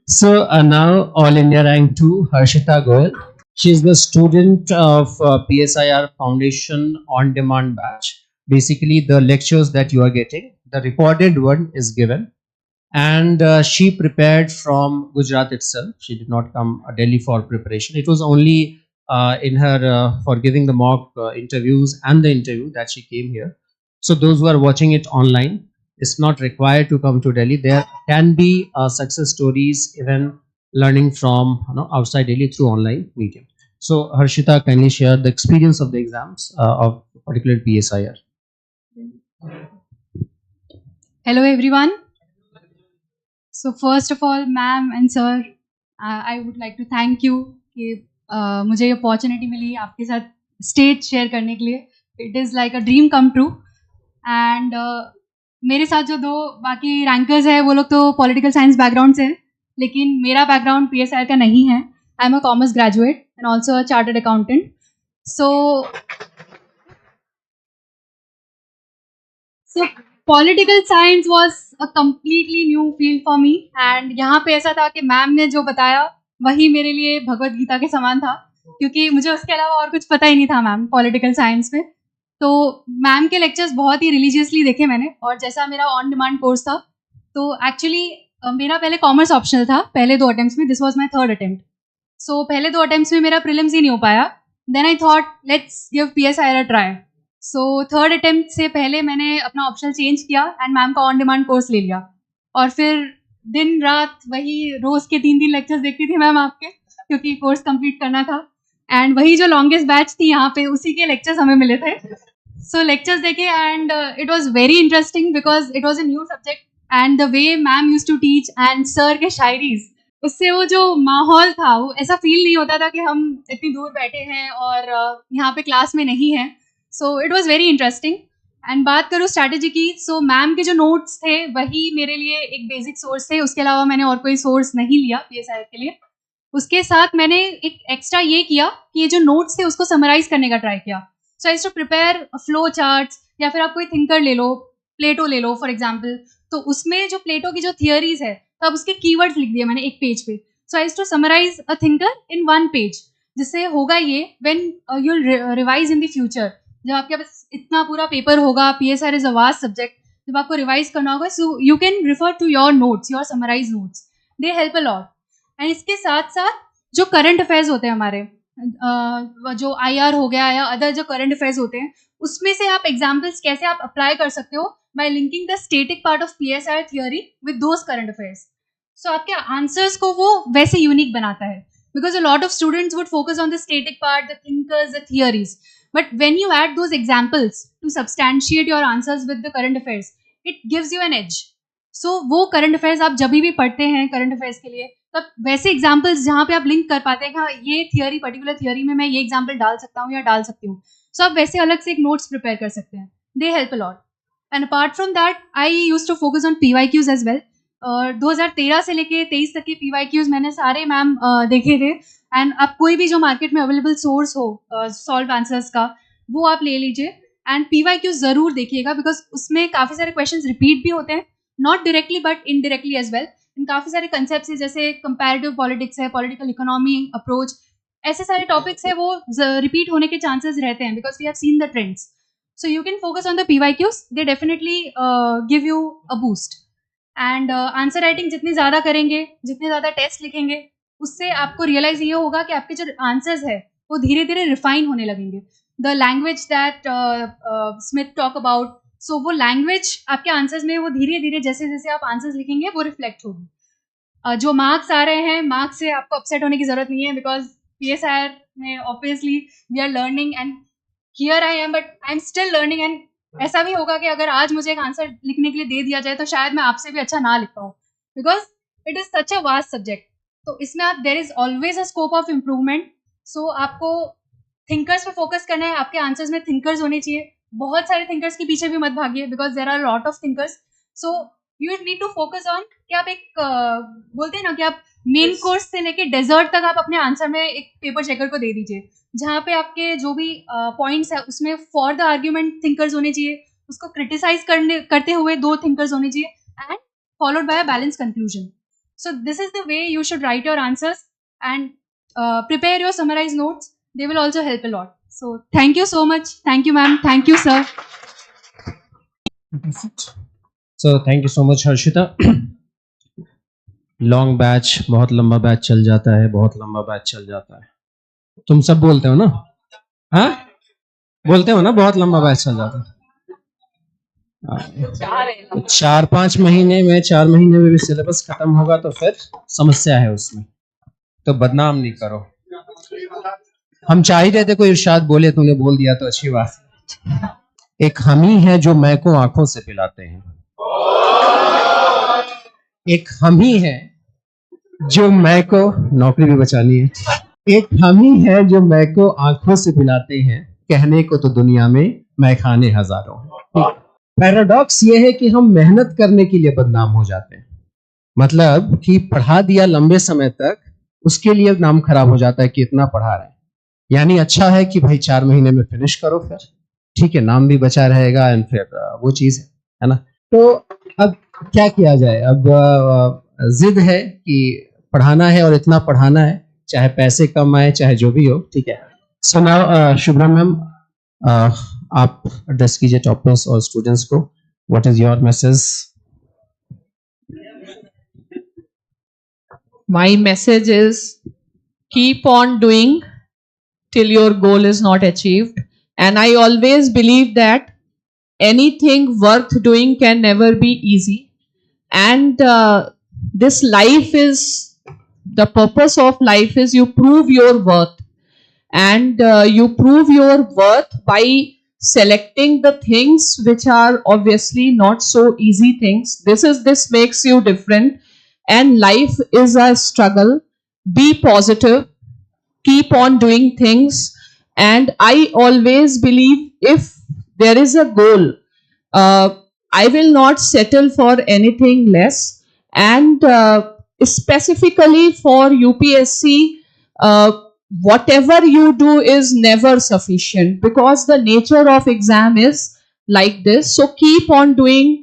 So now All India Rank 2, Harshita Goel. She is the student of PSIR Foundation On Demand Batch. Basically, the lectures that you are getting, the recorded one is given, and she prepared from Gujarat itself. She did not come Delhi for preparation. It was only in her for giving the mock interviews and the interview that she came here. So those who are watching it online, it's not required to come to Delhi. There can be success stories even learning from outside Delhi through online medium. So Harshita, kindly share the experience of the exams of particular PSIR. Hello everyone. So first of all, ma'am and sir, I would like to thank you कि मुझे ये opportunity मिली आपके साथ stage share करने के लिए. It is like a dream come true. And मेरे साथ जो दो बाकी रैंकर्स हैं वो लोग तो पॉलिटिकल साइंस बैकग्राउंड से हैं, लेकिन मेरा बैकग्राउंड PSI का नहीं है. I am a commerce graduate and also a chartered accountant. So political science was a completely new field for me. And यहाँ पे ऐसा था कि मैम ने जो बताया वही मेरे लिए भगवत गीता के समान था, क्योंकि मुझे उसके अलावा और कुछ पता ही नहीं था मैम पॉलिटिकल साइंस में. तो मैम के लेक्चर्स बहुत ही रिलीजियसली देखे मैंने, और जैसा मेरा ऑन डिमांड कोर्स था, तो एक्चुअली मेरा पहले कॉमर्स ऑप्शनल था पहले 2 अटेम्प्ट्स में. This was my third attempt. So पहले 2 अटेम्प्ट्स में मेरा प्रीलिम्स ही नहीं हो पाया. Then I thought let's give PSI a try. So third attempt से पहले मैंने अपना ऑप्शनल चेंज किया एंड मैम का ऑन डिमांड कोर्स ले लिया. और फिर दिन रात वही रोज के 3-3 लेक्चर्स देखती थी मैम आपके, क्योंकि कोर्स कंप्लीट करना था. एंड वही जो लॉन्गेस्ट बैच थी यहाँ पे, उसी के लेक्चर्स हमें मिले थे. सो लेक्चर्स देखे and it was very interesting because it was a new subject. And the way ma'am used to teach and sir के शायरीज, उससे वो जो माहौल था वो ऐसा फील नहीं होता था कि हम इतनी दूर बैठे हैं और यहाँ पे क्लास में नहीं हैं. So it was very interesting. And बात करूँ स्ट्रैटेजी की, सो मैम के जो नोट्स थे वही मेरे लिए एक बेसिक सोर्स थे. उसके अलावा मैंने और कोई सोर्स नहीं लिया PSI के लिए. उसके साथ मैंने एक एक्स्ट्रा ये किया कि ये जो नोट्स थे उसको समराइज करने का ट्राई किया. सो I to prepare flow charts, या फिर आप कोई थिंकर ले लो, प्लेटो ले लो फॉर एग्जाम्पल. तो उसमें जो प्लेटो की जो थियरीज है, तो अब उसके कीवर्ड्स लिख दिए मैंने एक पेज पे. So I to summarise a thinker in 1 page. जिससे होगा ये, when you revise in the future, जब आपके पास इतना पूरा पेपर होगा, PSI is a vast subject, जब आपको रिवाइज करना होगा, so you can refer to your notes, your summarise notes. They help a lot. And इसके साथ साथ जो करंट अफेयर्स होते हैं हमारे, जो IR हो गया या अदर जो करंट अफेयर्स होते हैं, उसमें से आप एग्जाम्पल्स कैसे आप अप्लाई कर सकते हो by linking the static part of PSI theory with those current affairs. So आपके आंसर्स को वो वैसे यूनिक बनाता है, because a lot of students would focus on the static part, the thinkers, the theories. But when you add those examples to substantiate your answers with the current affairs, it gives you an edge. So वो current affairs आप जब भी पढ़ते हैं current affairs के लिए, तब वैसे एग्जाम्पल्स जहाँ पे आप लिंक कर पाते हैं कि हाँ ये थियोरी, पर्टिकुलर थियोरी में मैं ये एग्जाम्पल डाल सकता हूँ या डाल सकती हूँ. सो आप वैसे अलग से एक नोट्स प्रिपेयर कर सकते हैं. They help a lot. And apart from that I use to focus on PYQs as well. और 2013 से लेके 23 तक के PYQs मैंने सारे मैम देखे थे. एंड आप कोई भी जो मार्केट में अवेलेबल सोर्स हो सॉल्व आंसर्स का, वो आप ले लीजिए. एंड PYQs ज़रूर देखिएगा, बिकॉज उसमें काफ़ी सारे क्वेश्चंस रिपीट भी होते हैं, not directly but indirectly as well. काफ़ी सारे कंसेप्ट है, जैसे कंपैरेटिव पॉलिटिक्स है, पॉलिटिकल इकोनॉमी अप्रोच, ऐसे सारे टॉपिक्स है वो रिपीट होने के चांसेस रहते हैं, because we have seen the trends. So you can focus on the PYQs. They definitely give you a boost. And answer writing जितनी ज़्यादा करेंगे, जितने ज़्यादा टेस्ट लिखेंगे, उससे आपको रियलाइज ये होगा कि आपके जो आंसर्स है वो धीरे धीरे रिफाइन होने लगेंगे. The language that Smith talk about, so वो लैंग्वेज आपके आंसर्स में वो धीरे धीरे जैसे जैसे आप आंसर्स लिखेंगे वो रिफ्लेक्ट होगी. जो मार्क्स आ रहे हैं, मार्क्स से आपको अपसेट होने की ज़रूरत नहीं है, बिकॉज PSI में obviously we are learning and here I am, but I am still learning. And ऐसा भी होगा कि अगर आज मुझे एक आंसर लिखने के लिए दे दिया जाए तो शायद मैं आपसे भी अच्छा ना लिख पाऊँ, because it is such a vast subject. तो इसमें आप, there is always a scope of improvement. So आपको थिंकर्स पे फोकस करना है, आपके आंसर्स में थिंकर्स होने चाहिए. बहुत सारे थिंकर्स के पीछे भी मत भागिए, because there are lot of thinkers. So you need to focus on कि आप एक बोलते हैं ना कि आप मेन कोर्स से लेके डेजर्ट तक आप अपने आंसर में एक पेपर चेकर को दे दीजिए, जहाँ पे आपके जो भी पॉइंट्स है उसमें फॉर द आर्ग्यूमेंट थिंकर्स होने चाहिए, उसको क्रिटिसाइज करते हुए 2 थिंकर्स होने चाहिए, and followed by a balance conclusion. So this is the way you should write your answers, and prepare your summarized notes. They will also help a lot. So thank you so much. Thank you, ma'am. Thank you, sir. So thank you so much, Harshita. Long batch, बहुत लंबा batch चल जाता है, बहुत लंबा batch चल जाता है. तुम सब बोलते हो ना? हाँ, बोलते हो ना, बहुत लंबा बैच चल जाता है. 4-5 महीने में, 4 महीने में भी सिलेबस खत्म होगा तो फिर समस्या है उसमें. तो बदनाम नहीं करो. हम चाह ही रहे थे कोई इरशाद बोले, तूने बोल दिया तो अच्छी बात. एक हम ही है जो मैं को आंखों से पिलाते हैं. एक हम ही है जो मैं को, नौकरी भी बचानी है. एक हम ही है जो मैं को आंखों से पिलाते हैं, कहने को तो दुनिया में मैं खाने हजारों. पैराडॉक्स ये है कि हम मेहनत करने के लिए बदनाम हो जाते हैं. मतलब कि पढ़ा दिया लंबे समय तक, उसके लिए नाम खराब हो जाता है कि इतना पढ़ा रहे हैं. यानी अच्छा है कि भाई 4 महीने में फिनिश करो, फिर ठीक है, नाम भी बचा रहेगा. एंड फिर वो चीज है ना. तो अब क्या किया जाए? अब जिद है कि पढ़ाना है और इतना पढ़ाना है, चाहे पैसे कम आए, चाहे जो भी हो. ठीक है. सो नाउ शुभ्रा मैम, आप एड्रेस कीजिए टॉपर्स और स्टूडेंट्स को. What is your message? My message is keep on doing till your goal is not achieved. And I always believe that anything worth doing can never be easy. And this life is, the purpose of life is you prove your worth. And you prove your worth by selecting the things which are obviously not so easy things. This makes you different. And life is a struggle. Be positive, keep on doing things. And I always believe if there is a goal, I will not settle for anything less. And specifically for UPSC, whatever you do is never sufficient, because the nature of exam is like this. So keep on doing,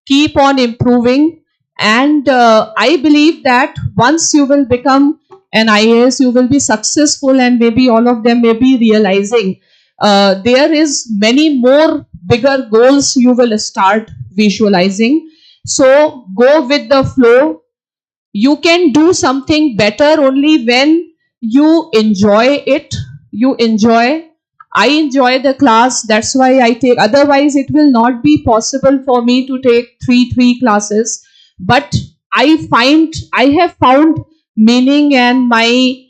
keep on improving. And I believe that once you will become an IAS, you will be successful, and maybe all of them may be realizing there is many more bigger goals you will start visualizing. So go with the flow. You can do something better only when you enjoy it. You enjoy. I enjoy the class, that's why I take. Otherwise it will not be possible for me to take three classes. But I have found meaning and my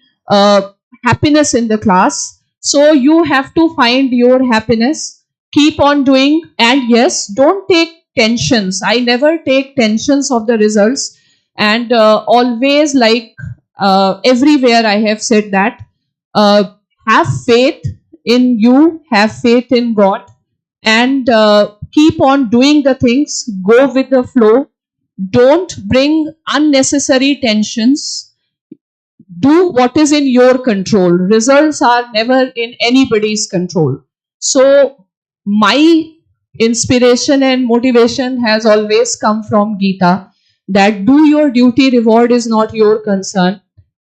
happiness in the class. So you have to find your happiness. Keep on doing. And yes, don't take tensions. I never take tensions of the results. And always, like everywhere I have said that have faith in you, have faith in God, and keep on doing the things. Go with the flow. Don't bring unnecessary tensions. Do what is in your control. Results are never in anybody's control. So my inspiration and motivation has always come from Gita, that do your duty, reward is not your concern.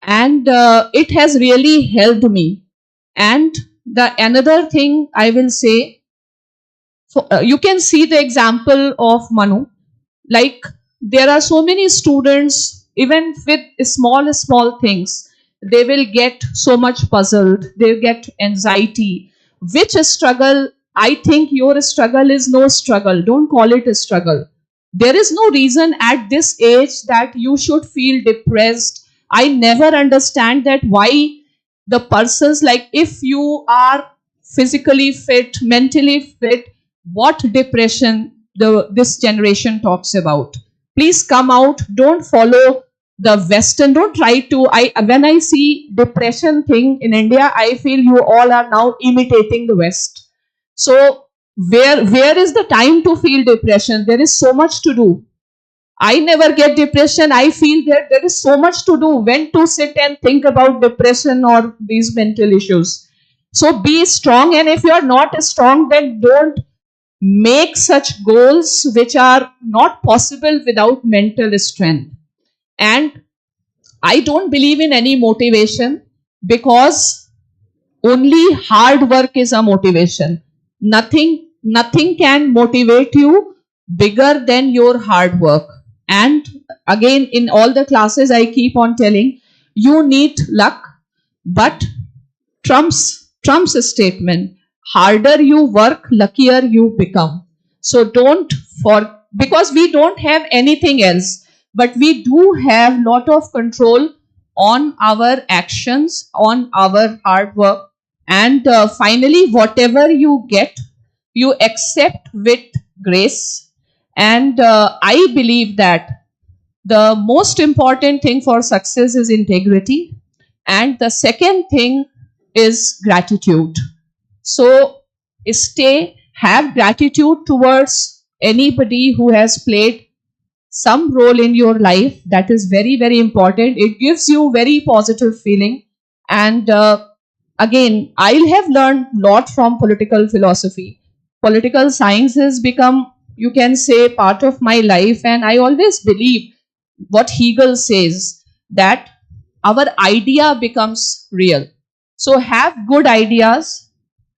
And it has really helped me. And the another thing I will say, you can see the example of Manu. Like, there are so many students, even with small things, they will get so much puzzled, they get anxiety. Which struggle? I think your struggle is no struggle. Don't call it a struggle. There is no reason at this age that you should feel depressed. I never understand that why the persons, like, if you are physically fit, mentally fit, what depression this generation talks about. Please come out. Don't follow the Western. Don't try to. When I see depression thing in India, I feel you all are now imitating the West. So where is the time to feel depression? There is so much to do. I never get depression. I feel that there is so much to do. When to sit and think about depression or these mental issues. So be strong. And if you are not strong, then don't make such goals which are not possible without mental strength. And I don't believe in any motivation, because only hard work is a motivation. Nothing can motivate you bigger than your hard work. And again, in all the classes, I keep on telling you need luck, but Trump's statement, harder you work, luckier you become. So because we don't have anything else, but we do have lot of control on our actions, on our hard work. And finally, whatever you get, you accept with grace. And I believe that the most important thing for success is integrity. And the second thing is gratitude. So have gratitude towards anybody who has played some role in your life. That is very, very important. It gives you very positive feeling. And again, I have learned a lot from political philosophy. Political science has become, you can say, part of my life. And I always believe what Hegel says, that our idea becomes real. So have good ideas,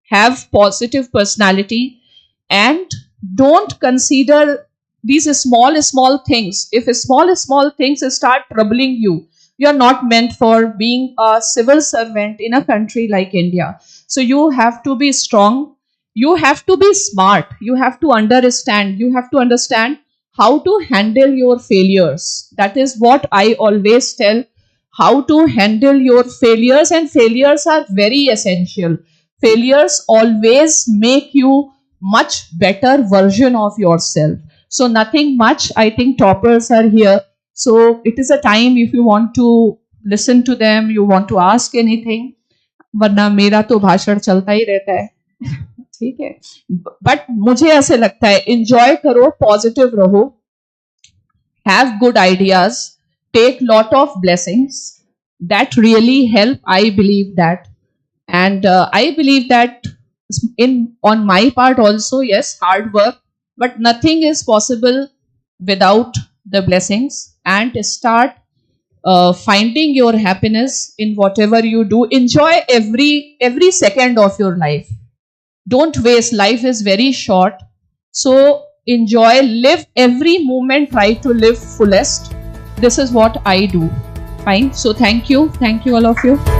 have positive personality, and don't consider these small things. If small things start troubling you, you are not meant for being a civil servant in a country like India. So you have to be strong. You have to be smart. You have to understand. You have to understand how to handle your failures. That is what I always tell, how to handle your failures. And failures are very essential. Failures always make you much better version of yourself. So nothing much. I think toppers are here. So it is a time if you want to listen to them, you want to ask anything. वरना मेरा तो भाषण चलता ही रहता है. ठीक है. But मुझे ऐसे लगता है, enjoy करो, positive रहो, have good ideas, take lot of blessings. That really help. I believe that. And I believe that on my part also, yes, hard work, but nothing is possible without the blessings. And start finding your happiness in whatever you do. Enjoy every second of your life. Don't waste. Life is very short. So enjoy, live every moment, try to live fullest. This is what I do. Fine. So thank you all of you.